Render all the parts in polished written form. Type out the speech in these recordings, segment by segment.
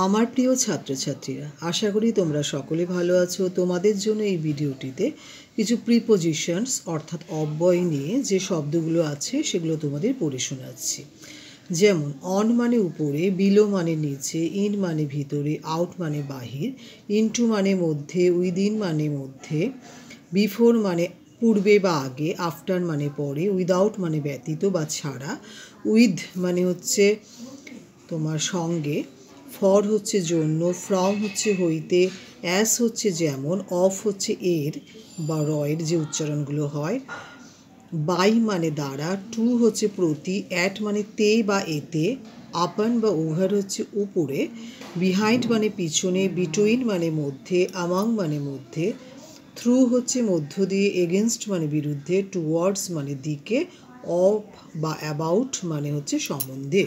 আমার প্রিয় ছাত্রছাত্রীরা, আশা করি তোমরা সকলে ভালো আছো। তোমাদের জন্য এই ভিডিওটিতে কিছু প্রিপোজিশনস অর্থাৎ অব্যয় নিয়ে যে শব্দগুলো আছে সেগুলো তোমাদের পড়ে শোনাচ্ছি। যেমন অন মানে উপরে, বিলো মানে নিচে, ইন মানে ভিতরে, আউট মানে বাহির, ইনটু মানে মধ্যে, উইদিন মানে মধ্যে, বিফোর মানে পূর্বে বা আগে, আফটার মানে পরে, উইদাউট মানে ব্যতীত বা ছাড়া, উইথ মানে হচ্ছে তোমার সঙ্গে, ফর হচ্ছে জন্য, ফ্রম হচ্ছে হইতে, অ্যাস হচ্ছে যেমন, অফ হচ্ছে এর বা রয়ের যে উচ্চারণগুলো হয়, বাই মানে দ্বারা, টু হচ্ছে প্রতি, অ্যাট মানে তে বা এতে, আপন বা ওভার হচ্ছে উপরে, বিহাইন্ড মানে পিছনে, বিটুইন মানে মধ্যে, আমাং মানে মধ্যে, থ্রু হচ্ছে মধ্য দিয়ে, এগেনস্ট মানে বিরুদ্ধে, টুয়ার্ডস মানে দিকে, অফ বা অ্যাবাউট মানে হচ্ছে সম্বন্ধে।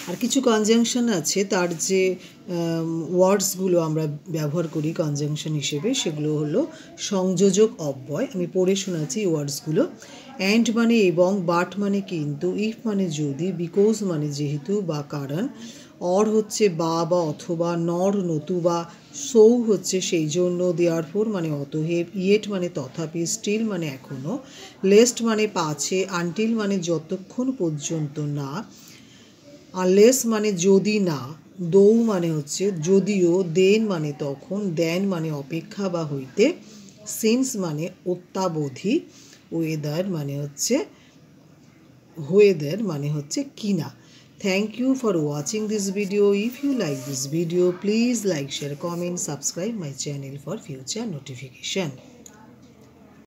আর কিছু কনজাংশন আছে, তার যে ওয়ার্ডসগুলো আমরা ব্যবহার করি কনজাংশন হিসেবে সেগুলো হলো সংযোজক অব্যয়। আমি পড়ে শোনাচ্ছি এই ওয়ার্ডসগুলো। অ্যান্ড মানে এবং, বাট মানে কিন্তু, ইফ মানে যদি, বিকজ মানে যেহেতু বা কারণ, অর হচ্ছে বা অথবা, নর নতুবা, সৌ হচ্ছে সেই জন্য, দেয়ারফোর মানে অতএব, ইয়েট মানে তথাপি, স্টিল মানে এখনও, লেস্ট মানে পাছে, আনটিল মানে যতক্ষণ পর্যন্ত না, আনলেস মানে যদি না, দৌ মানে হচ্ছে যদিও, দেন মানে তখন, দেন মানে অপেক্ষা বা হইতে, সিন্স মানে অত্যাবধি, ওয়েদার মানে হচ্ছে কিনা। Thank you for watching this video. If you like this video, please like, share, comment, subscribe my channel for future notification.